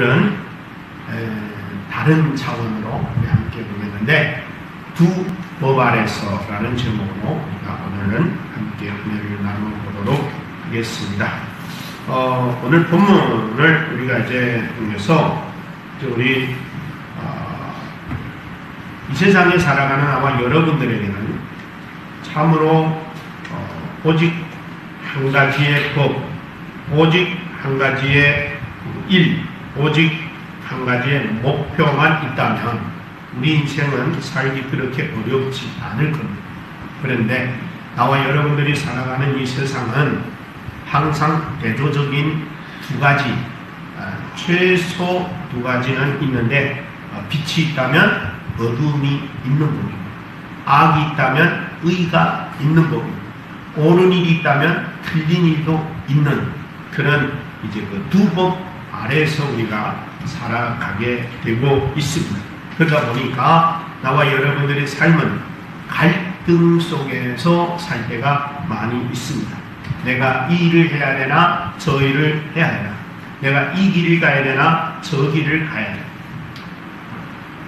는 다른 차원으로 함께 보겠는데 두 법 아래서라는 제목으로 우리가 오늘은 함께 은혜를 나눠보도록 하겠습니다. 오늘 본문을 우리가 이제 통해서 우리 이 세상에 살아가는 아마 여러분들에게는 참으로 오직 한 가지의 법, 오직 한 가지의 일, 오직 한 가지의 목표만 있다면 우리 인생은 살기 그렇게 어렵지 않을 겁니다. 그런데 나와 여러분들이 살아가는 이 세상은 항상 대조적인 두 가지, 최소 두 가지는 있는데 빛이 있다면 어둠이 있는 법입니다. 악이 있다면 의가 있는 법입니다. 옳은 일이 있다면 틀린 일도 있는 그런 이제 그 두 법 아래에서 우리가 살아가게 되고 있습니다. 그러다 보니까 나와 여러분들의 삶은 갈등 속에서 살 때가 많이 있습니다. 내가 이 일을 해야 되나 저 일을 해야 되나, 내가 이 길을 가야 되나 저 길을 가야 되나.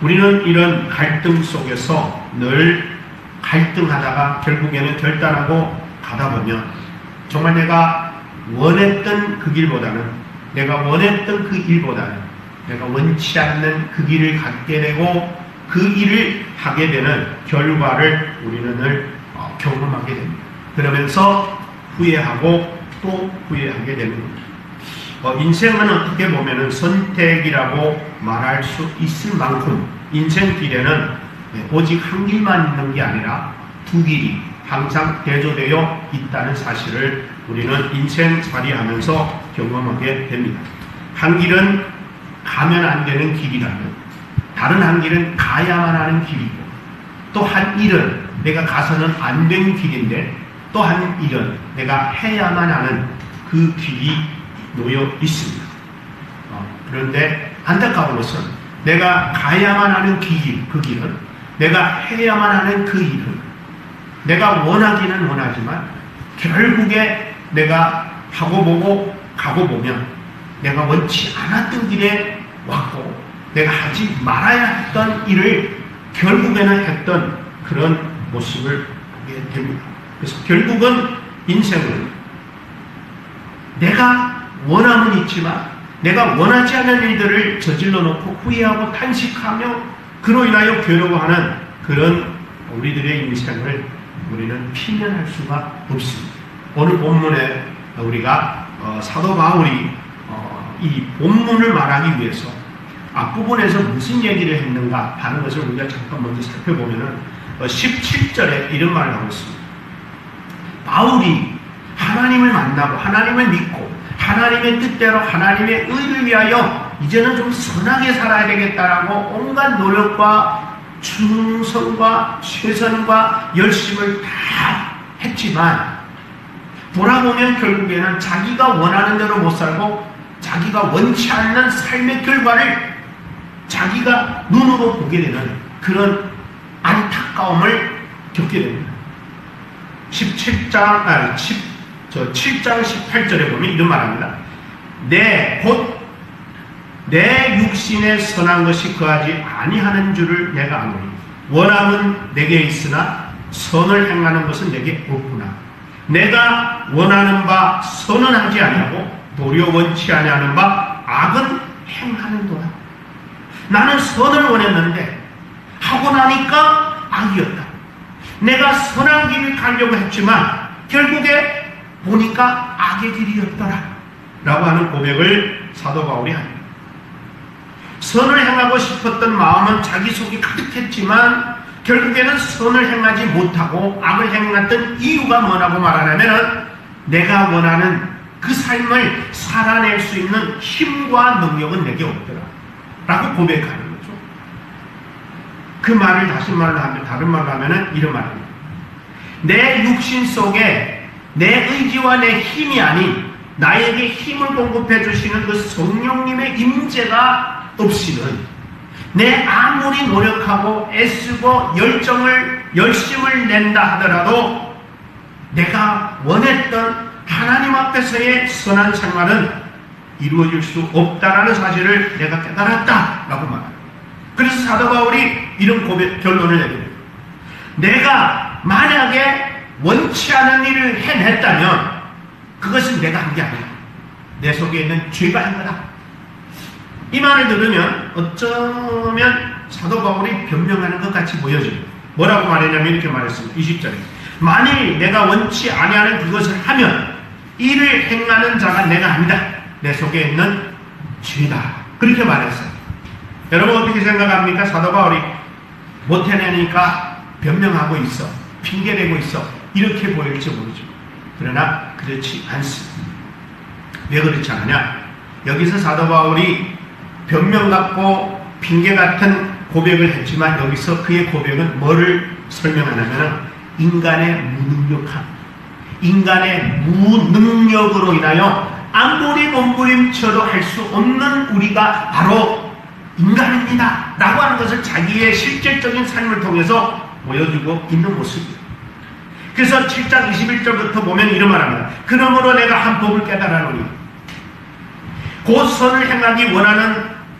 우리는 이런 갈등 속에서 늘 갈등하다가 결국에는 결단하고 가다 보면 정말 내가 원했던 그 길보다는, 내가 원했던 그 일보다는 내가 원치 않는 그 길을 갖게 되고 그 일을 하게 되는 결과를 우리는 늘 경험하게 됩니다. 그러면서 후회하고 또 후회하게 되는 겁니다. 인생은 어떻게 보면 선택이라고 말할 수 있을 만큼 인생길에는 오직 한 길만 있는 게 아니라 두 길이 항상 대조되어 있다는 사실을 우리는 인생살이하면서 경험하게 됩니다. 한 길은 가면 안 되는 길이라면 다른 한 길은 가야만 하는 길이고, 또 한 일은 내가 가서는 안 되는 길인데 또 한 일은 내가 해야만 하는 그 길이 놓여 있습니다. 그런데 안타까운 것은 내가 가야만 하는 그 길은, 내가 해야만 하는 그 일은 내가 원하기는 원하지만 결국에 내가 하고 보고 가고 보면 내가 원치 않았던 길에 왔고 내가 하지 말아야 했던 일을 결국에는 했던 그런 모습을 보게 됩니다. 그래서 결국은 인생은 내가 원함은 있지만 내가 원하지 않은 일들을 저질러 놓고 후회하고 탄식하며 그로 인하여 괴로워하는 그런 우리들의 인생을 우리는 피면할 수가 없습니다. 오늘 본문에 우리가 사도 바울이 이 본문을 말하기 위해서 앞부분에서 무슨 얘기를 했는가 하는 것을 우리가 잠깐 먼저 살펴보면 17절에 이런 말을 하고 있습니다. 바울이 하나님을 만나고 하나님을 믿고 하나님의 뜻대로 하나님의 의를 위하여 이제는 좀 선하게 살아야 되겠다라고 온갖 노력과 충성과 최선과 열심을 다 했지만 돌아보면 결국에는 자기가 원하는 대로 못 살고 자기가 원치 않는 삶의 결과를 자기가 눈으로 보게 되는 그런 안타까움을 겪게 됩니다. 7장 18절에 보면 이런 말합니다. 내 육신에 선한 것이 거하지 아니하는 줄을 내가 아노니 원함은 내게 있으나 선을 행하는 것은 내게 없구나. 내가 원하는 바 선은 하지 아니하고 도리어 원치 아니하는 바 악은 행하는도다. 나는 선을 원했는데 하고 나니까 악이었다. 내가 선한 길을 가려고 했지만 결국에 보니까 악의 길이었더라 라고 하는 고백을 사도 바울이 합니다. 선을 행하고 싶었던 마음은 자기 속에 가득했지만 결국에는 선을 행하지 못하고 악을 행했던 이유가 뭐라고 말하냐면 내가 원하는 그 삶을 살아낼 수 있는 힘과 능력은 내게 없더라 라고 고백하는 거죠. 그 말을 다른 말로 하면 이런 말입니다. 내 육신 속에 내 의지와 내 힘이 아닌 나에게 힘을 공급해 주시는 그 성령님의 임재가 없이는 내 아무리 노력하고 애쓰고 열심을 낸다 하더라도 내가 원했던 하나님 앞에서의 선한 생활은 이루어질 수 없다라는 사실을 내가 깨달았다라고 말합니다. 그래서 사도 바울이 이런 결론을 내립니다. 내가 만약에 원치 않은 일을 해냈다면 그것은 내가 한 게 아니야. 내 속에 있는 죄가 한 거다. 이 말을 들으면 어쩌면 사도 바울이 변명하는 것 같이 보여집니다. 뭐라고 말했냐면 이렇게 말했습니다. 20절에 만일 내가 원치 아니하는 그것을 하면 이를 행하는 자가 내가 아니다. 내 속에 있는 죄다. 그렇게 말했어요. 여러분 어떻게 생각합니까? 사도 바울이 못 해내니까 변명하고 있어. 핑계대고 있어. 이렇게 보일지 모르죠. 그러나 그렇지 않습니다. 왜 그렇지 않느냐? 여기서 사도 바울이 변명 같고 핑계 같은 고백을 했지만 여기서 그의 고백은 뭐를 설명하냐면 인간의 무능력함, 인간의 무능력으로 인하여 아무리 몸부림쳐도 할 수 없는 우리가 바로 인간입니다 라고 하는 것을 자기의 실질적인 삶을 통해서 보여주고 있는 모습이에요. 그래서 7장 21절부터 보면 이런 말합니다. 그러므로 내가 한 법을 깨달아노니 곧 선을 행하기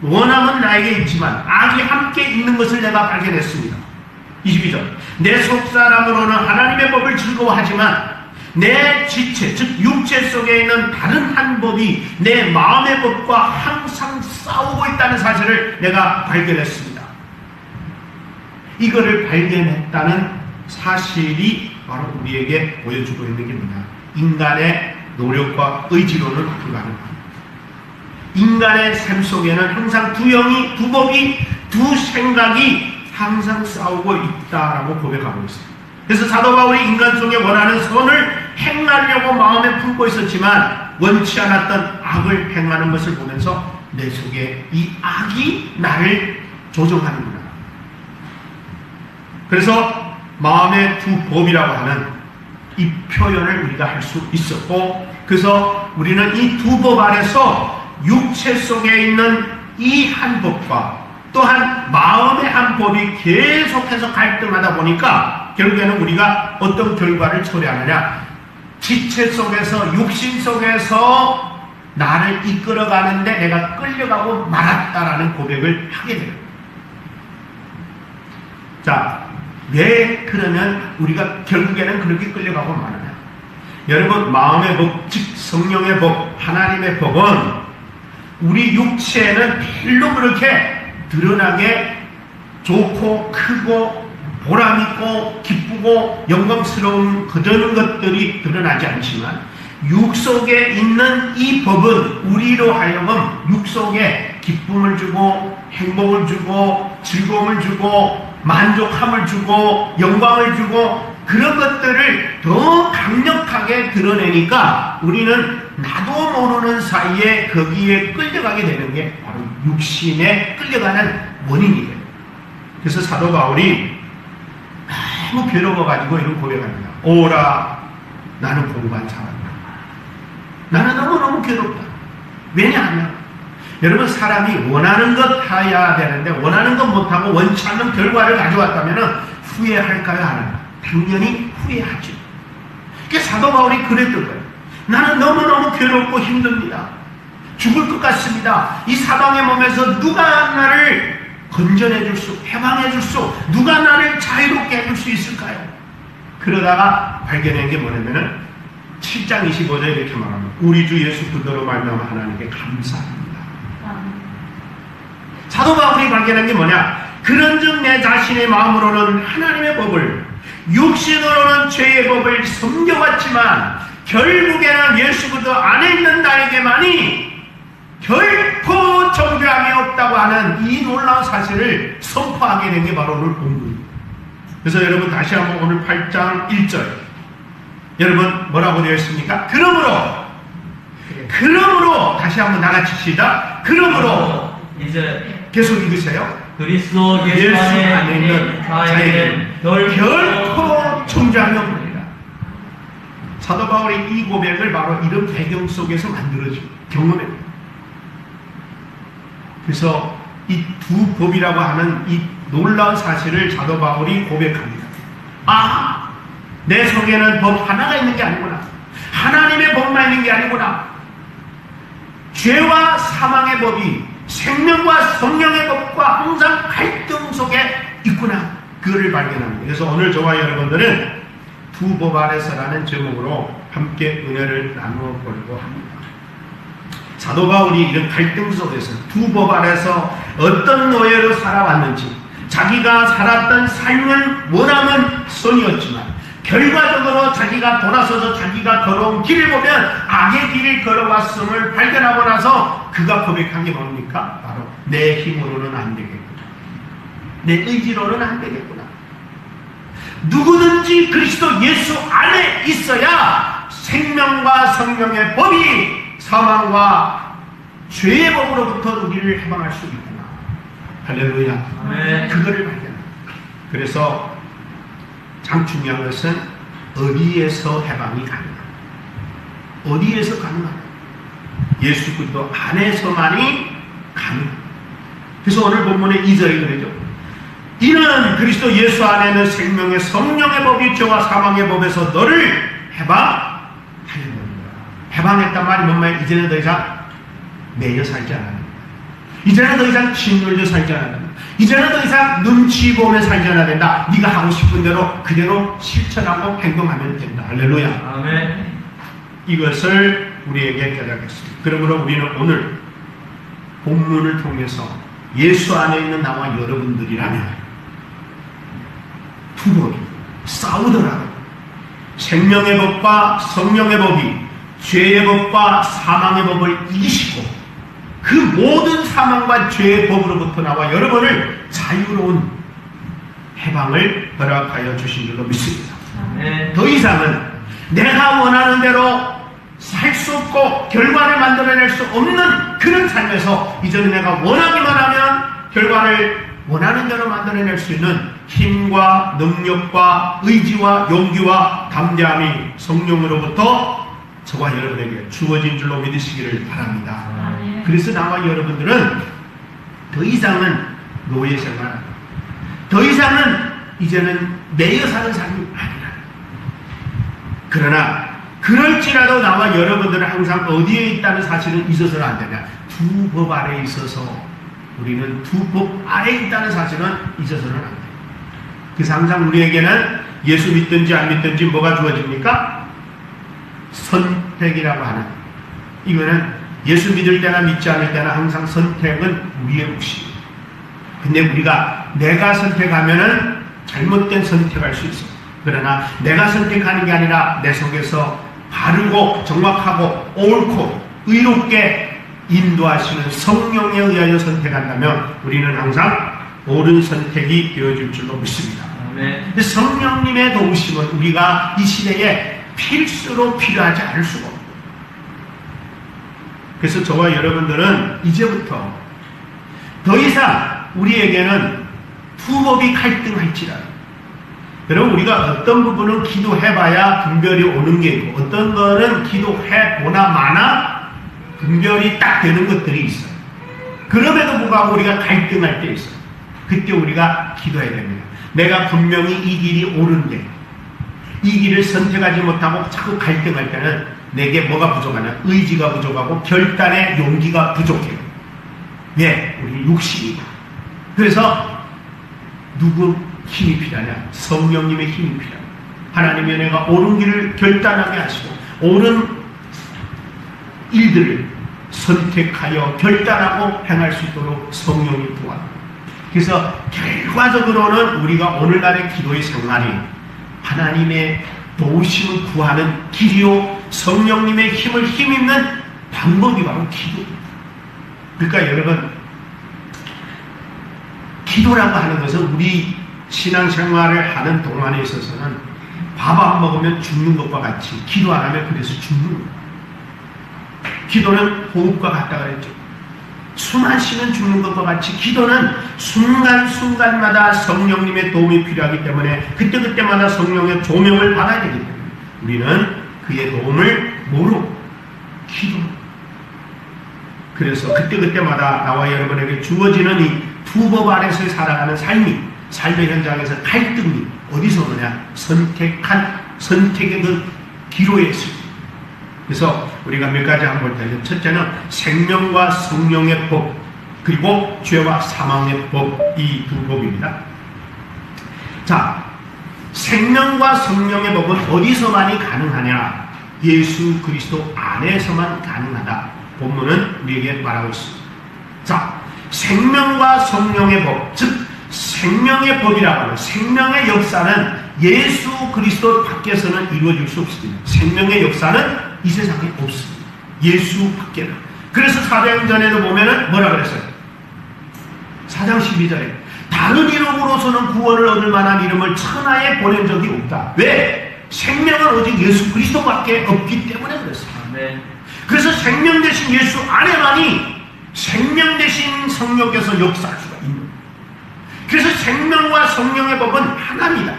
원함은 나에게 있지만 악이 함께 있는 것을 내가 발견했습니다. 22절 내 속사람으로는 하나님의 법을 즐거워하지만 내 지체 즉 육체 속에 있는 다른 한 법이 내 마음의 법과 항상 싸우고 있다는 사실을 내가 발견했습니다. 이거를 발견했다는 사실이 바로 우리에게 보여주고 있는 게 뭐냐? 인간의 노력과 의지로는 불가능합니다. 인간의 삶 속에는 항상 두 영이, 두 법이, 두 생각이 항상 싸우고 있다라고 고백하고 있습니다. 그래서 사도 바울이 인간 속에 원하는 선을 행하려고 마음에 품고 있었지만 원치 않았던 악을 행하는 것을 보면서 내 속에 이 악이 나를 조종하는구나. 그래서 마음의 두 법이라고 하는 이 표현을 우리가 할 수 있었고, 그래서 우리는 이 두 법 안에서 육체 속에 있는 이 한 법과 또한 마음의 한 법이 계속해서 갈등하다 보니까 결국에는 우리가 어떤 결과를 초래하느냐? 지체 속에서 육신 속에서 나를 이끌어가는데 내가 끌려가고 말았다라는 고백을 하게 돼요. 자, 왜 그러면 우리가 결국에는 그렇게 끌려가고 말하냐? 여러분, 마음의 법, 즉 성령의 법, 하나님의 법은 우리 육체에는 별로 그렇게 드러나게 좋고 크고 보람있고 기쁘고 영광스러운 그런 것들이 드러나지 않지만 육 속에 있는 이 법은 우리로 하여금 육 속에 기쁨을 주고 행복을 주고 즐거움을 주고 만족함을 주고 영광을 주고 그런 것들을 더 강력하게 드러내니까 우리는 나도 모르는 사이에 거기에 끌려가게 되는 게 바로 육신에 끌려가는 원인이 돼요. 그래서 사도 바울이 너무 괴로워가지고 이런 고백합니다. 오라, 나는 공부한 사람이다. 나는 너무너무 괴롭다. 왜냐하면 여러분, 사람이 원하는 것 해야 되는데 원하는 것 못하고 원치 않는 결과를 가져왔다면 후회할까요? 안 할까요? 당연히 후회하죠. 그러니까 사도 바울이 그랬던 거예요. 나는 너무너무 괴롭고 힘듭니다. 죽을 것 같습니다. 이 사방의 몸에서 누가 나를 건져내 줄 수, 해방해 줄 수, 누가 나를 자유롭게 해줄 수 있을까요? 그러다가 발견한 게 뭐냐면은 7장 25절에 이렇게 말합니다. 우리 주 예수 그리스도로 말미암아 하나님께 감사합니다. 사도 바울이 발견한 게 뭐냐? 그런즉 내 자신의 마음으로는 하나님의 법을, 육신으로는 죄의 법을 섬겨왔지만 결국에는 예수 그리스도 안에 있는 나에게만이 결코 정죄함이 없다고 하는 이 놀라운 사실을 선포하게 된 게 바로 오늘 본문입니다. 그래서 여러분 다시 한번 오늘 8장 1절 여러분 뭐라고 되어 있습니까? 그러므로 다시 한번 나같이 시작. 그러므로 이제 계속 읽으세요. 그리스도 예수 안에 있는 자에게는 결코 정죄함이 없느니라. 사도 바울이 이 고백을 바로 이런 배경 속에서 만들어진 경험입니다. 그래서 이 두 법이라고 하는 이 놀라운 사실을 사도 바울이 고백합니다. 아, 내 속에는 법 하나가 있는 게 아니구나. 하나님의 법만 있는 게 아니구나. 죄와 사망의 법이 생명과 성령의 법과 항상 갈등 속에 있구나. 그거를 발견합니다. 그래서 오늘 저와 여러분들은 두 법 아래서라는 제목으로 함께 은혜를 나누어 보려고 합니다. 사도 바울이 이런 갈등 속에서 두 법 아래서 어떤 노예로 살아왔는지, 자기가 살았던 삶은 원하는 선이었지만 결과적으로 자기가 돌아서서 자기가 걸어온 길을 보면 악의 길을 걸어왔음을 발견하고 나서 그가 고백한 게 뭡니까? 바로 내 힘으로는 안 되겠구나. 내 의지로는 안 되겠구나. 누구든지 그리스도 예수 안에 있어야 생명과 성령의 법이 사망과 죄의 법으로부터 우리를 해방할 수 있구나. 할렐루야. 아멘. 그거를 발견합니다. 그래서 참 중요한 것은 어디에서 해방이 가능한가? 어디에서 가능한가? 예수 그리스도 안에서만이 가능합니다. 그래서 오늘 본문의 2절이 그러죠. 이는 그리스도 예수 안에는 생명의 성령의 법이 죄와 사망의 법에서 너를 해방하려는 거야. 해방했단 말이 뭔 말이야? 이제는 더 이상 매여 살지 않아. 이제는 더 이상 짓눌려 살지 않아. 이제는 더 이상 눈치 보며 살지 않아야 된다. 네가 하고 싶은 대로 그대로 실천하고 행동하면 된다. 할렐루야. 아멘. 이것을 우리에게 깨닫겠습니다. 그러므로 우리는 오늘 본문을 통해서 예수 안에 있는 나와 여러분들이라면 두 법이 싸우더라도 생명의 법과 성령의 법이 죄의 법과 사망의 법을 이기시고 그 모든 사망과 죄의 법으로부터 나와 여러분을 자유로운 해방을 허락하여 주신 줄로 믿습니다. 아멘. 더 이상은 내가 원하는 대로 살 수 없고 결과를 만들어낼 수 없는 그런 삶에서 이제는 내가 원하기만 하면 결과를 원하는 대로 만들어낼 수 있는 힘과 능력과 의지와 용기와 담대함이 성령으로부터 저와 여러분에게 주어진 줄로 믿으시기를 바랍니다. 아멘. 그래서 나와 여러분들은 더 이상은 노예 생활, 더 이상은 이제는 매여 사는 삶이 아니라. 그러나 그럴지라도 나와 여러분들은 항상 어디에 있다는 사실은 있어서는 안 되냐. 두 법 아래에 있어서 우리는 두 법 아래에 있다는 사실은 있어서는 안 돼요. 그래서 항상 우리에게는 예수 믿든지 안 믿든지 뭐가 주어집니까? 선택이라고 하는. 이거는 예수 믿을 때나 믿지 않을 때나 항상 선택은 우리의 몫이에요. 근데 우리가 내가 선택하면은 잘못된 선택할 수 있어요. 그러나 내가 선택하는 게 아니라 내 속에서 바르고 정확하고 옳고 의롭게 인도하시는 성령에 의하여 선택한다면 우리는 항상 옳은 선택이 되어질 줄로 믿습니다. 아멘. 성령님의 도우심은 우리가 이 시대에 필수로 필요하지 않을 수가 없고, 그래서 저와 여러분들은 이제부터 더 이상 우리에게는 두 법이 갈등할지라도, 여러분 우리가 어떤 부분은 기도해봐야 분별이 오는 게 있고 어떤 거는 기도해보나 마나 분별이 딱 되는 것들이 있어요. 그럼에도 불구하고 우리가 갈등할 때 있어요. 그때 우리가 기도해야 됩니다. 내가 분명히 이 길이 옳은데 이 길을 선택하지 못하고 자꾸 갈등할 때는 내게 뭐가 부족하냐? 의지가 부족하고 결단의 용기가 부족해요. 왜? 우리 육신이다. 그래서 누구 힘이 필요하냐? 성령님의 힘이 필요하냐? 하나님의 은혜가 옳은 길을 결단하게 하시고 옳은 일들을 선택하여 결단하고 행할 수 있도록 성령이 도와줍니다. 그래서 결과적으로는 우리가 오늘날의 기도의 생활이 하나님의 도우심을 구하는 길이요 성령님의 힘을 힘입는 방법이 바로 기도입니다. 그러니까 여러분, 기도라고 하는 것은 우리 신앙생활을 하는 동안에 있어서는 밥 안 먹으면 죽는 것과 같이 기도 안 하면 그래서 죽는 거예요. 기도는 호흡과 같다 그랬죠. 숨 안 쉬면 죽는 것과 같이 기도는 순간순간마다 성령님의 도움이 필요하기 때문에 그때그때마다 성령의 조명을 받아야 되기 때문에 우리는 그의 도움을 뭐로? 기도로. 그래서 그때그때마다 나와 여러분에게 주어지는 이 두 법 아래서 살아가는 삶의 현장에서 갈등이 어디서 오느냐? 선택의 그 기로에 있습니다. 그래서 우리가 몇 가지 한번 볼 텐데, 첫째는 생명과 성령의 법, 그리고 죄와 사망의 법, 이 두 법입니다. 자, 생명과 성령의 법은 어디서만이 가능하냐? 예수 그리스도 안에서만 가능하다. 본문은 우리에게 말하고 있습니다. 자, 생명과 성령의 법, 즉 생명의 법이라고 하는 생명의 역사는 예수 그리스도 밖에서는 이루어질 수 없습니다. 생명의 역사는 이 세상에 없습니다. 예수 밖에는. 그래서 사도행전에도 보면은 뭐라 그랬어요? 4장 12절에 다른 이름으로서는 구원을 얻을 만한 이름을 천하에 보낸 적이 없다. 왜? 생명은 오직 예수 그리스도밖에 없기 때문에 그랬습니다. 네. 그래서 생명 대신 예수 안에만이 생명 대신 성령께서 역사할 수가 있는 거예요. 그래서 생명과 성령의 법은 하나입니다.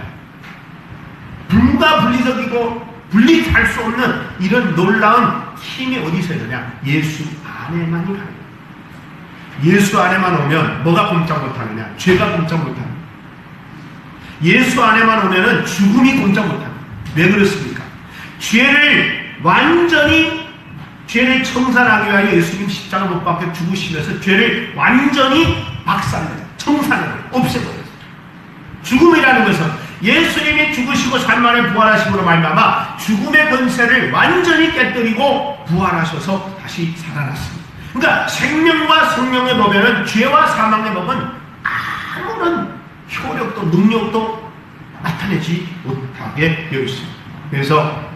불가분리적이고 분리할 수 없는 이런 놀라운 힘이 어디서 있느냐? 예수 안에만이 가는 거예요. 예수 안에만 오면 뭐가 꼼짝 못하느냐? 죄가 꼼짝 못하는 거예요. 예수 안에만 오면은 죽음이 꼼짝 못하는 거예요. 왜 그렇습니까? 죄를 청산하기 위하여 예수님 십자가 못 박혀 죽으시면서 죄를 완전히 박살내요. 청산해요. 없애버려요. 죽음이라는 것은 예수님이 죽으시고 3일 만에 부활하심으로 말미암아 죽음의 권세를 완전히 깨뜨리고 부활하셔서 다시 살아났습니다. 그러니까 생명과 성령의 법에는 죄와 사망의 법은 아무런 효력도 능력도 나타내지 못하게 되어 있습니다. 그래서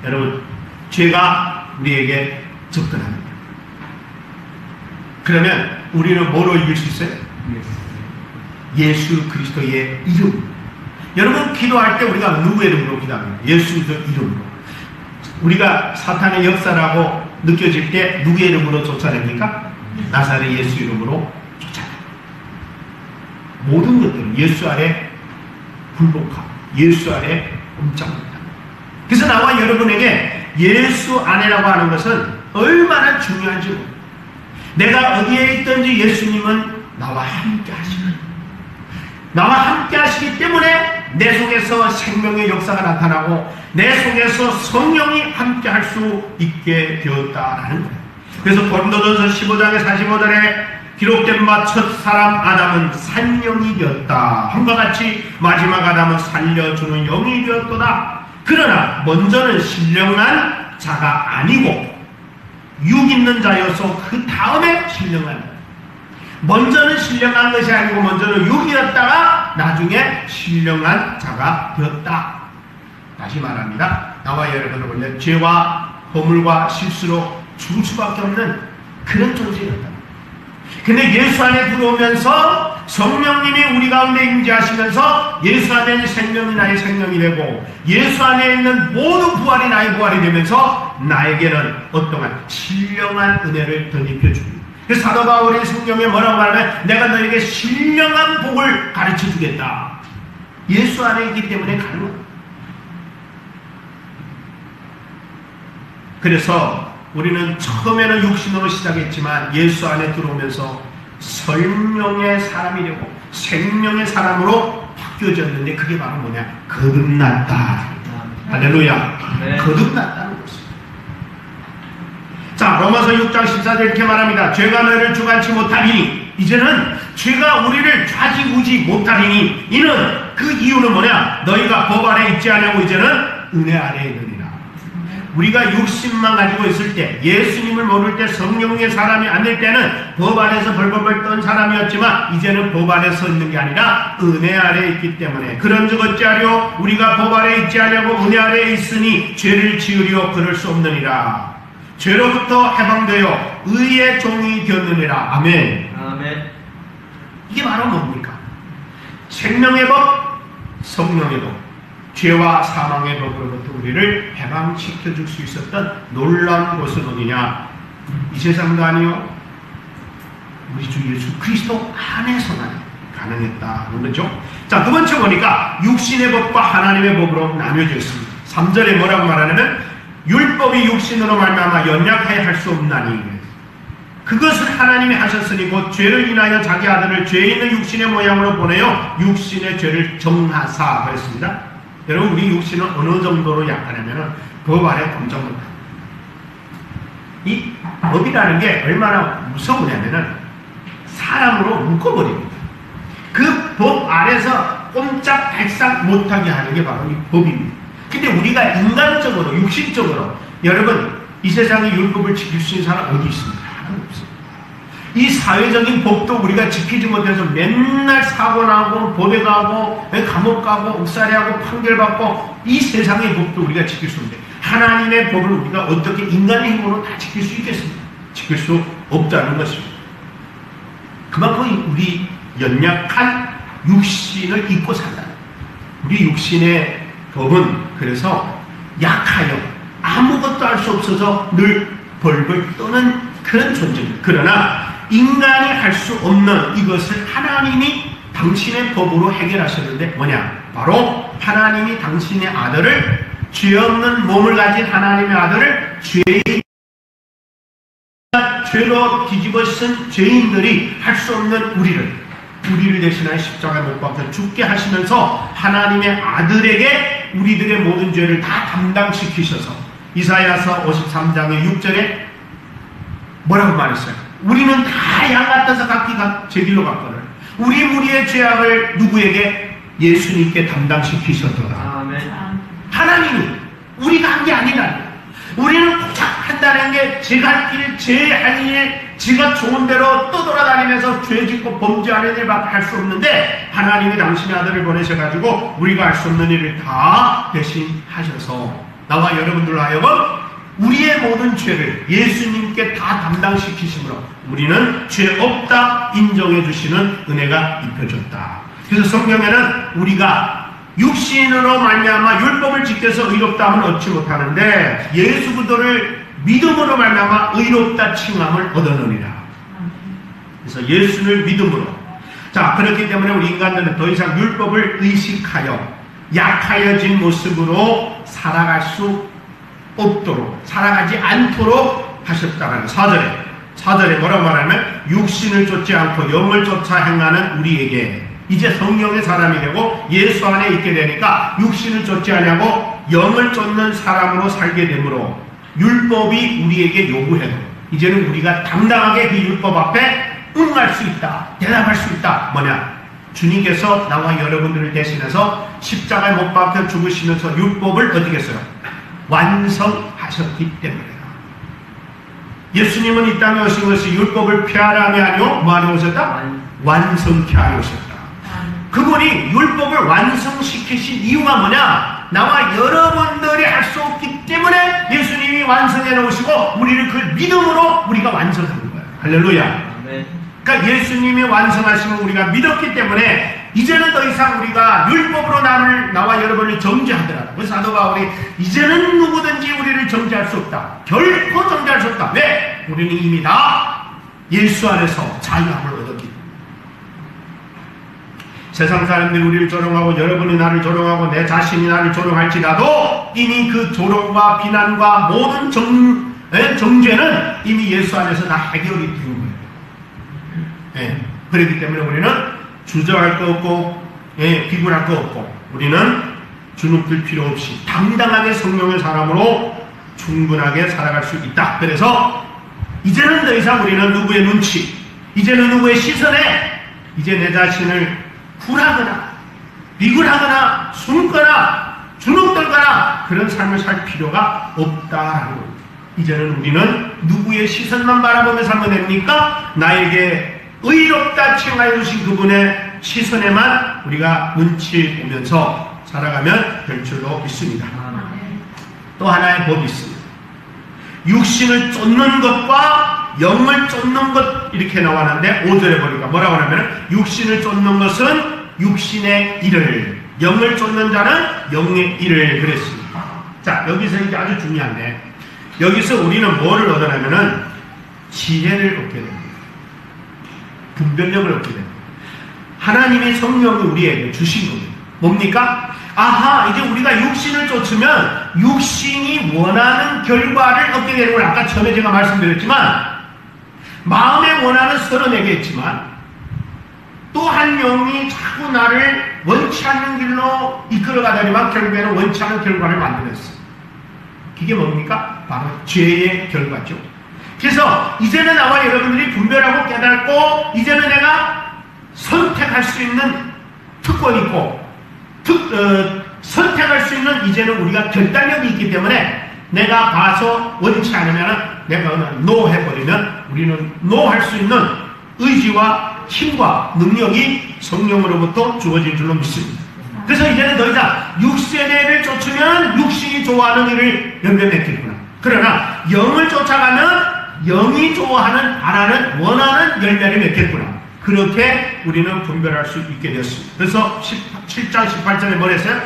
여러분, 죄가 우리에게 접근합니다. 그러면 우리는 뭐로 이길 수 있어요? 예수 그리스도의 이름. 여러분, 기도할 때 우리가 누구의 이름으로 기도합니까? 예수 그리스도의 이름으로. 우리가 사탄의 역사라고 느껴질 때 누구의 이름으로 쫓아냅니까? 나사렛 예수 이름으로 쫓아냅니다. 모든 것들은 예수 아래 굴복하고 예수 아래 꼼짝합니다. 그래서 나와 여러분에게 예수 안에라고 하는 것은 얼마나 중요한지 모릅니다. 내가 어디에 있든지 예수님은 나와 함께 하시는, 나와 함께 하시기 때문에 내 속에서 생명의 역사가 나타나고 내 속에서 성령이 함께 할 수 있게 되었다라는 거예요. 그래서 고린도전서 15장의 45절에 기록된 바 첫 사람 아담은 산영이 되었다. 함과 같이 마지막 아담은 살려주는 영이 되었도다. 그러나 먼저는 신령한 자가 아니고 육 있는 자여서 그 다음에 신령한 자. 먼저는 신령한 것이 아니고 먼저는 육이었다가 나중에 신령한 자가 되었다. 다시 말합니다. 나와 여러분을 보면 죄와 허물과 실수로 죽을 수밖에 없는 그런 존재였다. 근데 예수 안에 들어오면서 성령님이 우리 가운데 임재하시면서 예수 안에 있는 생명이 나의 생명이 되고 예수 안에 있는 모든 부활이 나의 부활이 되면서 나에게는 어떠한 신령한 은혜를 덧입혀 줍니다. 그래서 사도 바울이 성경에 뭐라고 말하면 내가 너에게 신령한 복을 가르쳐 주겠다. 예수 안에 있기 때문에 가능합니다. 그래서 우리는 처음에는 육신으로 시작했지만 예수 안에 들어오면서 성령의 사람이 되고 생명의 사람으로 바뀌어졌는데 그게 바로 뭐냐? 거듭났다. 할렐루야. 네. 거듭났다는 것입니다. 자, 로마서 6장 14절 이렇게 말합니다. 죄가 너희를 주관치 못하리니, 이제는 죄가 우리를 좌지우지 못하리니, 이는 그 이유는 뭐냐? 너희가 법 아래 있지 않냐고 이제는 은혜 아래에 있느니라. 우리가 육신만 가지고 있을 때, 예수님을 모를 때, 성령의 사람이 아닐 때는 법 안에서 벌벌벌 떤 사람이었지만 이제는 법 안에 서 있는 게 아니라 은혜 아래에 있기 때문에 그런즉 어찌하려 우리가 법 아래에 있지 않냐고 은혜 아래에 있으니 죄를 지으려 그럴 수 없느니라. 죄로부터 해방되어 의의 종이 되었느니라. 아멘. 아멘. 이게 바로 뭡니까? 생명의 법, 성령의 법, 죄와 사망의 법으로부터 우리를 해방시켜 줄 수 있었던 놀라운 것은 어디냐? 이 세상도 아니요, 우리 주 예수 그리스도 안에서만 가능했다는 거죠. 자, 두 번째 보니까 육신의 법과 하나님의 법으로 나뉘어져 있습니다. 3절에 뭐라고 말하냐면 율법이 육신으로 말미암아 연약하여 할 수 없나니 그것을 하나님이 하셨으니 곧 죄를 인하여 자기 아들을 죄 있는 육신의 모양으로 보내어 육신의 죄를 정하사 그랬습니다. 여러분, 우리 육신은 어느 정도로 약하냐면 법 아래 꼼짝 못합니다. 이 법이라는 게 얼마나 무서우냐면은 사람으로 묶어버립니다. 그 법 안에서 꼼짝달싹 못하게 하는 게 바로 이 법입니다. 근데 우리가 인간적으로, 육신적으로, 여러분, 이 세상에 율법을 지킬 수 있는 사람 어디 있습니까? 하나도 없습니다. 이 사회적인 법도 우리가 지키지 못해서 맨날 사고 나고, 법에 가고, 감옥 가고, 옥살이하고, 판결받고, 이 세상의 법도 우리가 지킬 수 없는데, 하나님의 법을 우리가 어떻게 인간의 힘으로 다 지킬 수 있겠습니까? 지킬 수 없다는 것입니다. 그만큼 우리 연약한 육신을 입고 산다. 우리 육신의 법은 그래서 약하여 아무것도 할 수 없어서 늘 벌벌 떠는 그런 존재입니다. 그러나 인간이 할 수 없는 이것을 하나님이 당신의 법으로 해결하셨는데 뭐냐? 바로 하나님이 당신의 아들을, 죄 없는 몸을 가진 하나님의 아들을 죄로 뒤집어 쓴 죄인들이 할 수 없는 우리를 대신하여 십자가에 못 박혀 죽게 하시면서 하나님의 아들에게 우리들의 모든 죄를 다 담당시키셔서 이사야서 53장의 6절에 뭐라고 말했어요? 우리는 다 양 같아서 각기 제 길로 갔거늘 우리 무리의 죄악을 누구에게? 예수님께 담당시키셨더라. 아멘. 하나님이 우리가 한 게 아니라 우리는 고작 한다는 게 제 갈 길, 제 할 일, 지가 좋은 대로 떠돌아다니면서 죄 짓고 범죄하는 일밖에 할 수 없는데 하나님이 당신의 아들을 보내셔가지고 우리가 할 수 없는 일을 다 대신하셔서 나와 여러분들로 하여금 우리의 모든 죄를 예수님께 다 담당시키심으로 우리는 죄 없다 인정해 주시는 은혜가 입혀졌다. 그래서 성경에는 우리가 육신으로 말미암아 율법을 지켜서 의롭다 함을 얻지 못하는데 예수 그리스도를 믿음으로 말미암아 의롭다 칭함을 얻어느니라. 그래서 예수를 믿음으로. 자, 그렇기 때문에 우리 인간들은 더 이상 율법을 의식하여 약하여진 모습으로 살아갈 수 없도록, 살아가지 않도록 하셨다는 4절에 뭐라고 말하면 육신을 쫓지 않고 영을 쫓아 행하는 우리에게 이제 성령의 사람이 되고 예수 안에 있게 되니까 육신을 쫓지 않냐고 영을 쫓는 사람으로 살게 되므로 율법이 우리에게 요구해도 이제는 우리가 당당하게 그 율법 앞에 응할 수 있다, 대답할 수 있다. 뭐냐? 주님께서 나와 여러분들을 대신해서 십자가에 못 박혀 죽으시면서 율법을 어떻게 했어요? 완성하셨기 때문이다. 예수님은 이 땅에 오신 것이 율법을 폐하려 함이 아니오 뭐하러 오셨다? 완성케 하려 오셨다. 그분이 율법을 완성시키신 이유가 뭐냐? 나와 여러분들이 할 수 없기 때문에 예수님이 완성해 놓으시고 우리를 그 믿음으로 우리가 완성하는 거예요. 할렐루야. 그러니까 예수님이 완성하시면 우리가 믿었기 때문에 이제는 더 이상 우리가 율법으로 나와 여러분을 정죄하더라도 그래서 사도 바울이 이제는 누구든지 우리를 정죄할 수 없다. 결코 정죄할 수 없다. 왜? 우리는 이미 다 예수 안에서 자유함을 얻었기 때문에. 세상 사람들이 우리를 조롱하고 여러분이 나를 조롱하고 내 자신이 나를 조롱할지라도 이미 그 조롱과 비난과 모든 정죄는 이미 예수 안에서 다 해결이 된 거예요. 예, 그렇기 때문에 우리는 주저할 거 없고 비굴할 거 없고 우리는 주눅들 필요 없이 당당하게 성령의 사람으로 충분하게 살아갈 수 있다. 그래서 이제는 더 이상 우리는 누구의 눈치, 이제는 누구의 시선에 이제 내 자신을 굴하거나 비굴하거나 숨거나 주눅들거나 그런 삶을 살 필요가 없다라는 겁니다. 이제는 우리는 누구의 시선만 바라보며 살면 됩니까? 나에게 의롭다 칭하여 주신 그분의 시선에만 우리가 눈치 보면서 살아가면 될 줄로 믿습니다. 또 하나의 법이 있습니다. 육신을 쫓는 것과 영을 쫓는 것 이렇게 나왔는데 5절에 보니까 뭐라고 하냐면 육신을 쫓는 것은 육신의 일을, 영을 쫓는 자는 영의 일을 그랬습니다. 자, 여기서 이게 아주 중요한데 여기서 우리는 뭐를 얻어내면은 지혜를 얻게 됩니다. 분별력을 얻게 됩니다. 하나님의 성령이 우리에게 주신 겁니다. 뭡니까? 아하, 이제 우리가 육신을 쫓으면 육신이 원하는 결과를 얻게 되는 걸 아까 처음에 제가 말씀드렸지만 마음에 원하는 34개 있지만 또 한 명이 자꾸 나를 원치 않는 길로 이끌어가다니만 결국에는 원치 않는 결과를 만들었어요. 그게 뭡니까? 바로 죄의 결과죠. 그래서 이제는 나와 여러분들이 분별하고 깨닫고 이제는 내가 선택할 수 있는 특권이 있고 선택할 수 있는 이제는 우리가 결단력이 있기 때문에 내가 봐서 원치 않으면 내가 노 해버리면 우리는 노 할 수 있는 의지와 힘과 능력이 성령으로부터 주어진 줄로 믿습니다. 그래서 이제는 더 이상 육세대를 쫓으면 육신이 좋아하는 일을 열매 맺겠구나. 그러나 영을 쫓아가면 영이 좋아하는 바라는 원하는 열매를 맺겠구나. 그렇게 우리는 분별할 수 있게 되었습니다. 그래서 7장 18절에 뭐랬어요?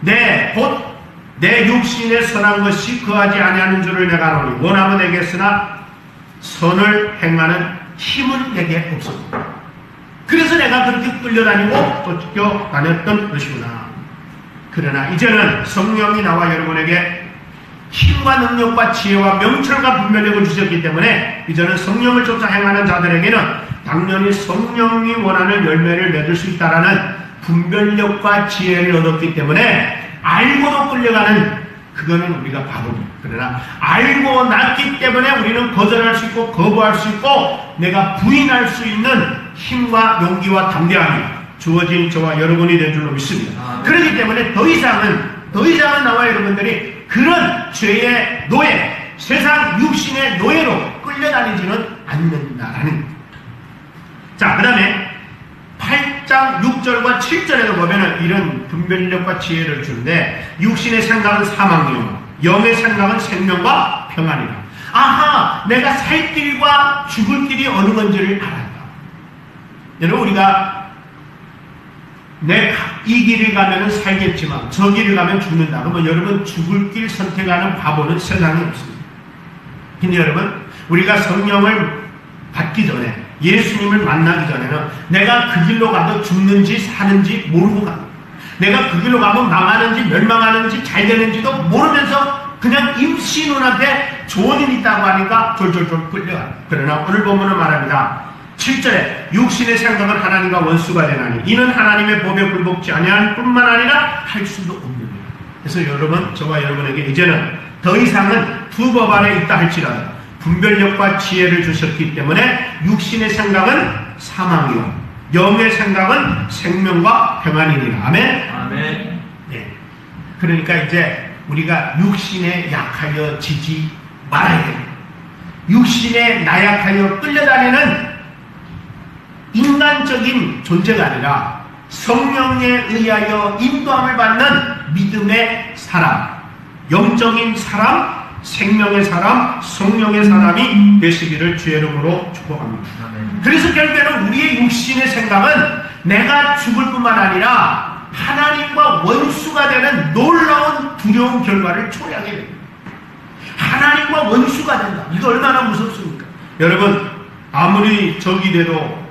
내 육신에 선한 것이 거하지 아니하는 줄을 내가 아노니 원하면 내겠으나 선을 행하는 힘은 내게 없었다. 그래서 내가 그렇게 끌려다니고 쫓겨다녔던 것이구나. 그러나 이제는 성령이 나와 여러분에게 힘과 능력과 지혜와 명철과 분별력을 주셨기 때문에 이제는 성령을 쫓아 행하는 자들에게는 당연히 성령이 원하는 열매를 맺을 수 있다라는 분별력과 지혜를 얻었기 때문에 알고도 끌려가는 그거는 우리가 바보입니다. 그러나 알고 났기 때문에 우리는 거절할 수 있고 거부할 수 있고 내가 부인할 수 있는 힘과 용기와 담대함이 주어진 저와 여러분이 된 줄로 믿습니다. 그렇기 때문에 더 이상은 나와 여러분들이 그런 죄의 노예, 세상 육신의 노예로 끌려다니지는 않는다라는. 자, 그 다음에 8장 6절과 7절에도 보면은 이런 분별력과 지혜를 주는데 육신의 생각은 사망이요 영의 생각은 생명과 평안이라. 아하, 내가 살 길과 죽을 길이 어느 건지를 알았다. 여러분, 우리가 이 길을 가면 살겠지만 저 길을 가면 죽는다. 그러면 여러분 죽을 길 선택하는 바보는 세상에 없습니다. 근데 여러분, 우리가 성령을 받기 전에 예수님을 만나기 전에는 내가 그 길로 가도 죽는지 사는지 모르고 갑니다. 내가 그 길로 가면 망하는지 멸망하는지 잘 되는지도 모르면서 그냥 임시 눈앞에 좋은 일 있다고 하니까 졸졸졸 끌려갑니다. 그러나 오늘 본문은 말합니다. 7절에 육신의 생각은 하나님과 원수가 되나니 이는 하나님의 법에 굴복지 아니할 뿐만 아니라 할 수도 없느니라. 그래서 여러분, 저와 여러분에게 이제는 더 이상은 두 법 안에 있다 할지라도 분별력과 지혜를 주셨기 때문에 육신의 생각은 사망이요 영의 생각은 생명과 평안이니라. 아멘. 아멘. 네. 그러니까 이제 우리가 육신에 약하여 지지 말아야 됩니다. 육신에 나약하여 끌려다니는 인간적인 존재가 아니라 성령에 의하여 인도함을 받는 믿음의 사람, 영적인 사람, 생명의 사람, 성령의 사람이 되시기를 주의 이름으로 축복합니다. 그래서 결국에는 우리의 육신의 생각은 내가 죽을 뿐만 아니라 하나님과 원수가 되는 놀라운 두려운 결과를 초래하게 됩니다. 하나님과 원수가 된다. 이거 얼마나 무섭습니까? 여러분, 아무리 적이 돼도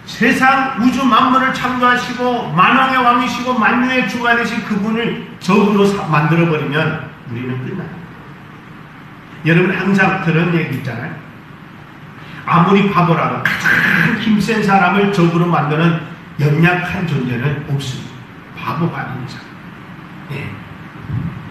세상 우주 만물을 창조하시고 만왕의 왕이시고 만유의 주가 되신 그분을 적으로 만들어버리면 우리는 끝나요. 여러분 항상 그런 얘기 있잖아요. 아무리 바보라도 가장 힘센 사람을 적으로 만드는 연약한 존재는 없습니다. 바보가 아닌 이상. 예.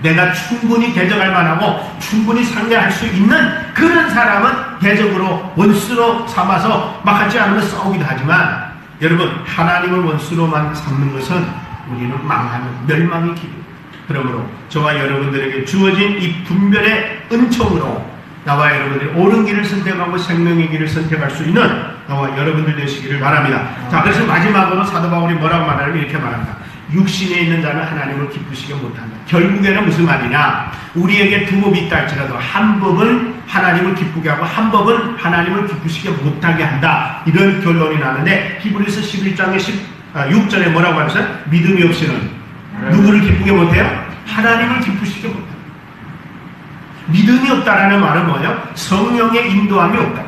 내가 충분히 대적할 만하고 충분히 상대할 수 있는 그런 사람은 대적으로 원수로 삼아서 막하지 않으면 싸우기도 하지만 여러분, 하나님을 원수로만 삼는 것은 우리는 망하는 멸망의 길입니다. 그러므로 저와 여러분들에게 주어진 이 분별의 은총으로 나와 여러분들이 옳은 길을 선택하고 생명의 길을 선택할 수 있는 나와 여러분들 되시기를 바랍니다. 자, 그래서 마지막으로 사도 바울이 뭐라고 말하냐면 이렇게 말합니다. 육신에 있는 자는 하나님을 기쁘시게 못한다. 결국에는 무슨 말이냐, 우리에게 두 법이 있다 할지라도 한 법은 하나님을 기쁘게 하고 한 법은 하나님을 기쁘시게 못하게 한다. 이런 결론이 나는데 히브리서 11장의 6절에 뭐라고 하셨어요? 믿음이 없이는 누구를 기쁘게 못해요? 하나님을 기쁘시게 못한다. 믿음이 없다라는 말은 뭐예요? 성령의 인도함이 없다.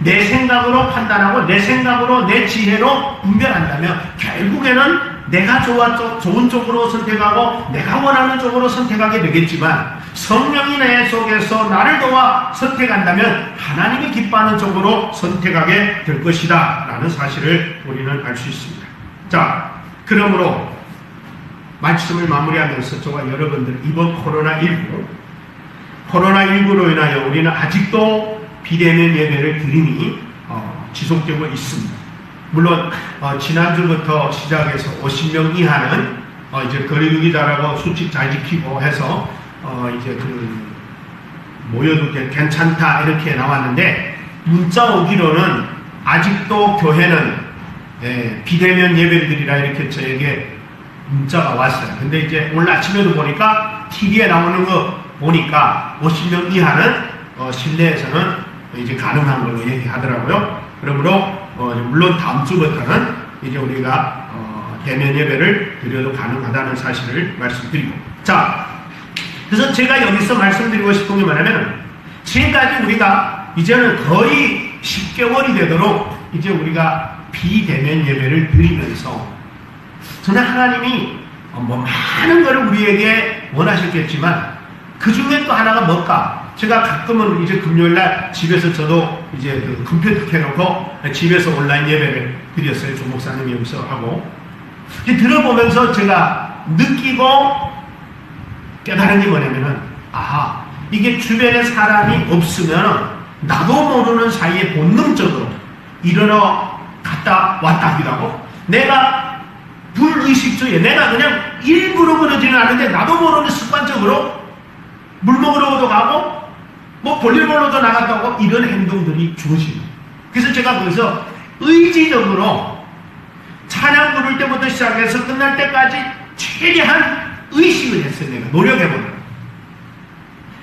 내 생각으로 판단하고 내 생각으로 내 지혜로 분별한다면 결국에는 내가 좋은 쪽으로 선택하고 내가 원하는 쪽으로 선택하게 되겠지만 성령이 내 속에서 나를 도와 선택한다면 하나님이 기뻐하는 쪽으로 선택하게 될 것이다 라는 사실을 우리는 알 수 있습니다. 자, 그러므로 말씀을 마무리하면서 저와 여러분들 이번 코로나19 코로나19로 인하여 우리는 아직도 비대면 예배를 드림이 지속되고 있습니다. 물론 지난주부터 시작해서 50명 이하는 이제 거리두기 잘하고 수칙 잘 지키고 해서 이제 모여도 괜찮다 이렇게 나왔는데, 문자 오기로는 아직도 교회는 비대면 예배를 드리라 이렇게 저에게 문자가 왔어요. 근데 이제 오늘 아침에도 보니까 TV에 나오는 거 보니까 50명 이하는 실내에서는 이제 가능한 걸로 얘기하더라고요. 그러므로 물론 다음 주부터는 이제 우리가 대면 예배를 드려도 가능하다는 사실을 말씀드리고, 자, 그래서 제가 여기서 말씀드리고 싶은 게 뭐냐면, 지금까지 우리가 이제는 거의 10개월이 되도록 이제 우리가 비대면 예배를 드리면서, 저는 하나님이 많은 것을 우리에게 원하셨겠지만 그 중에 또 하나가 뭘까? 제가 가끔은 이제 금요일날 집에서 저도 이제 컴퓨터 켜놓고 집에서 온라인 예배를 드렸어요. 조 목사님이 여기서 하고. 들어보면서 제가 느끼고 깨달은 게 뭐냐면은, 이게 주변에 사람이 없으면 나도 모르는 사이에 본능적으로 일어나 갔다 왔다 하기도 하고, 내가 불의식주의에 내가 그냥 일부러 그러지는 않은데 나도 모르는 습관적으로 물 먹으러도 가고 뭐 볼일 보러도 나갔다 오고 이런 행동들이 주어지는. 그래서 제가 거기서 의지적으로 찬양 부를 때부터 시작해서 끝날 때까지 최대한 의식을 했어요. 내가 노력해보는.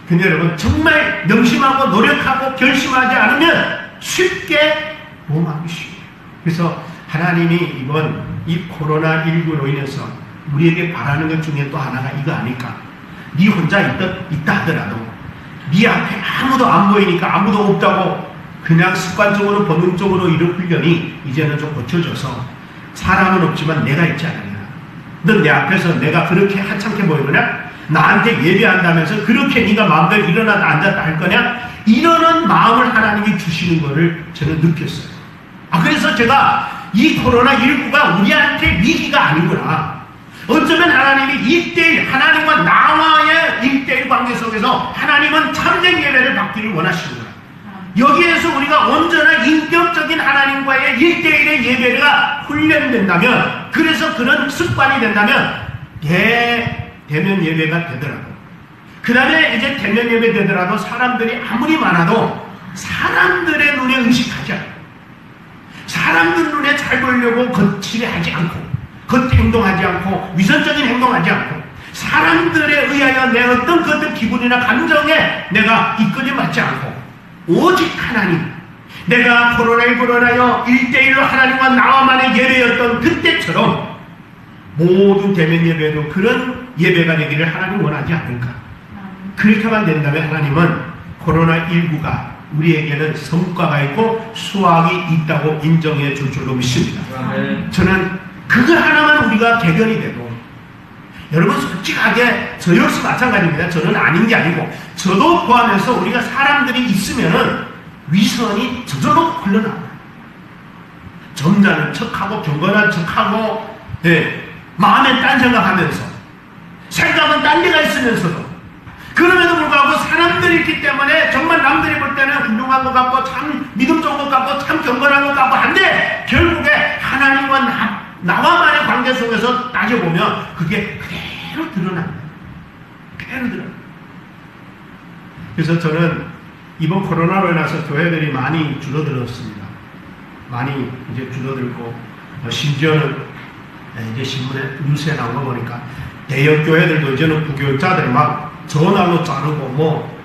근데 여러분, 정말 명심하고 노력하고 결심하지 않으면 쉽게 범하기 쉬워요. 그래서 하나님이 이번 이 코로나19로 인해서 우리에게 바라는 것 중에 또 하나가 이거 아닐까? 네 혼자 있다 하더라도 네 앞에 아무도 안 보이니까 아무도 없다고 그냥 습관적으로 본능적으로 이런 훈련이 이제는 좀 고쳐져서, 사람은 없지만 내가 있지 않느냐, 넌 내 앞에서 내가 그렇게 하찮게 보이느냐, 나한테 예배한다면서 그렇게 네가 마음대로 일어나다 앉았다 할 거냐, 이러는 마음을 하나님이 주시는 것을 저는 느꼈어요. 그래서 제가 이 코로나19가 우리한테 위기가 아니구나. 어쩌면 하나님이 1대1, 하나님과 나와의 1대1 관계 속에서 하나님은 참된 예배를 받기를 원하시는구나. 여기에서 우리가 온전한 인격적인 하나님과의 1대1의 예배가 훈련된다면, 그래서 그런 습관이 된다면 대면 예배가 되더라도, 그 다음에 이제 대면 예배 되더라도 사람들이 아무리 많아도 사람들의 눈에 의식하지 않고, 사람들 눈에 잘 보이려고 거칠하지 않고, 겉행동하지 않고, 위선적인 행동하지 않고, 사람들에 의하여 내 어떤 것들 기분이나 감정에 내가 이끌림받지 않고, 오직 하나님, 내가 코로나19로 인하여 1대1로 하나님과 나와만의 예배였던 그때처럼 모든 대면 예배도 그런 예배가 되기를 하나님 원하지 않을까? 그렇게만 된다면 하나님은 코로나19가 우리에게는 성과가 있고 수확이 있다고 인정해 줄 줄로 믿습니다. 저는 그거 하나만 우리가 개견이 돼도, 여러분 솔직하게 저 역시 마찬가지입니다. 저는 아닌 게 아니고 저도 포함해서 우리가 사람들이 있으면은 위선이 저절로 흘러나와요. 점잖은 척하고 경건한 척하고, 마음에 딴 생각하면서 생각은 딴 데가 있으면서도, 그럼에도 불구하고 사람들이 있기 때문에 정말 남들이 볼 때는 훌륭한 것 같고 참 믿음 좋은 것 같고 참 경건한 것 같고 한데, 결국에 하나님과 나와만의 관계 속에서 따져보면 그게 그대로 드러납니다. 그대로 드러납니다. 그래서 저는 이번 코로나로 인해서 교회들이 많이 줄어들었습니다. 많이 이제 줄어들고, 심지어는 이제 신문에 뉴스에 나온 거 보니까 대형 교회들도 이제는 부교육자들 막 전화로 자르고 뭐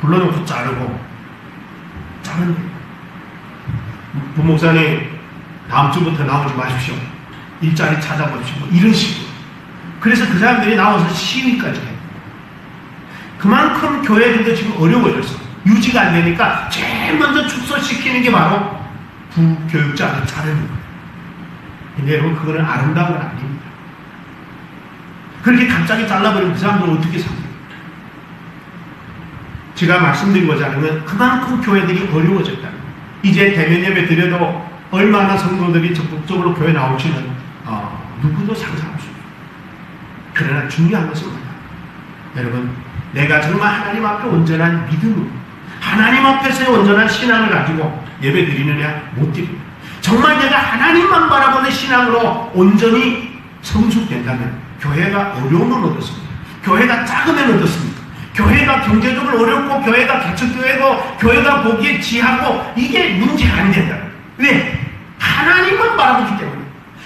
불러놓고 자르고 자른데, 부목사님 다음 주부터 나오지 마십시오, 일자리 찾아보십시오, 뭐 이런 식으로. 그래서 그 사람들이 나와서 시위까지 해요. 그만큼 교회들도 지금 어려워졌어. 유지가 안 되니까 제일 먼저 축소시키는 게 바로 부교육자를 자르는 거예요. 근데 여러분, 그거는 아름다운 건 아닙니다. 그렇게 갑자기 잘라버리면 그 사람들은 어떻게 삽니까? 제가 말씀드리고자 하는 건 그만큼 교회들이 어려워졌다는 거예요. 이제 대면 예배 드려도 얼마나 성도들이 적극적으로 교회 나올지는 누구도 상상할 수 없어요. 그러나 중요한 것은 뭐냐? 여러분, 내가 정말 하나님 앞에 온전한 믿음으로 하나님 앞에서의 온전한 신앙을 가지고 예배 드리느냐 못 드립니다. 정말 내가 하나님만 바라보는 신앙으로 온전히 성숙된다면 교회가 어려우면 어떻습니까? 교회가 작으면 어떻습니까? 교회가 경제적으로 어렵고 교회가 개척교회고 교회가 보기에 지하고 이게 문제가 안 된다. 왜? 하나님만 바라보기 때문에.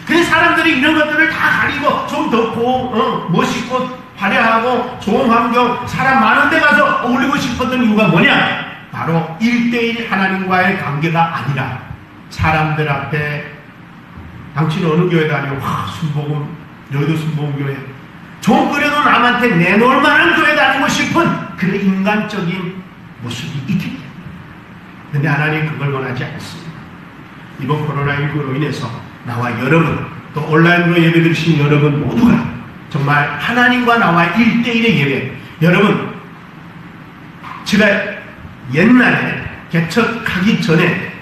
그래서 사람들이 이런 것들을 다 가리고 좀 더 멋있고 화려하고 좋은 환경 사람 많은 데 가서 어울리고 싶었던 이유가 뭐냐? 바로 1대1 하나님과의 관계가 아니라 사람들 앞에 당신은 어느 교회 다녀? 순복음 여의도 순복음교회 좀 그래도 남한테 내놓을 만한 교회 다니고 싶은 그런 인간적인 모습이 있기 때문에. 그런데 하나님 그걸 원하지 않습니다. 이번 코로나19로 인해서 나와 여러분 또 온라인으로 예배드리신 여러분 모두가 정말 하나님과 나와 1대1의 예배. 여러분 제가 옛날에 개척하기 전에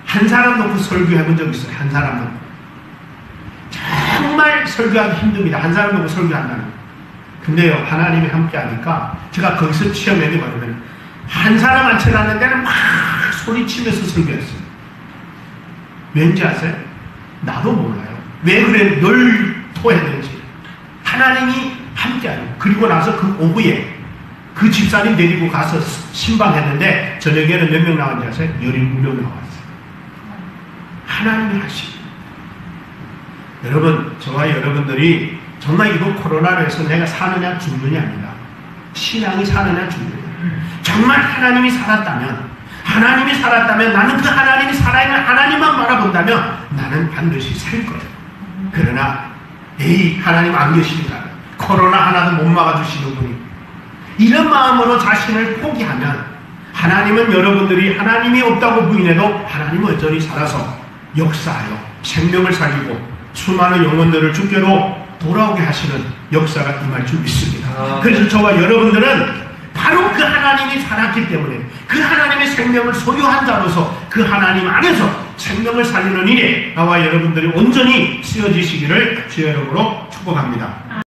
한 사람 놓고 설교해 본 적 있어요. 한 사람 놓고. 정말 설교하기 힘듭니다. 한 사람 놓고 설교한다는 거. 근데요, 하나님이 함께 하니까 제가 거기서 체험한 게 뭐냐면 한 사람 앉혀놨는 데는 막 소리치면서 설교했어요. 왠지 아세요? 나도 몰라요. 왜 그래 늘 토했는지. 하나님이 함께 하고 그리고 나서 그 오후에 그 집사님 데리고 가서 신방했는데 저녁에는 몇 명 나왔는지 아세요? 17명 나왔어요. 하나님이 하시고. 여러분, 저와 여러분들이 정말 이번 코로나로 해서 내가 사느냐 죽느냐입니다. 신앙이 사느냐 죽느냐. 정말 하나님이 살았다면 나는 그 하나님이 살아있는 하나님만 바라본다면 나는 반드시 살 거예요. 그러나 에이 하나님 안 계시니까 코로나 하나도 못 막아주시는 분이 이런 마음으로 자신을 포기하면 하나님은 여러분들이 하나님이 없다고 부인해도 하나님은 여전히 살아서 역사하여 생명을 살리고 수많은 영혼들을 주께로 돌아오게 하시는 역사가 임할 줄 믿습니다. 그래서 저와 여러분들은 바로 그 하나님이 살았기 때문에 그 하나님의 생명을 소유한 자로서 그 하나님 안에서 생명을 살리는 일에 나와 여러분들이 온전히 쓰여지시기를 주의 이름으로 축복합니다.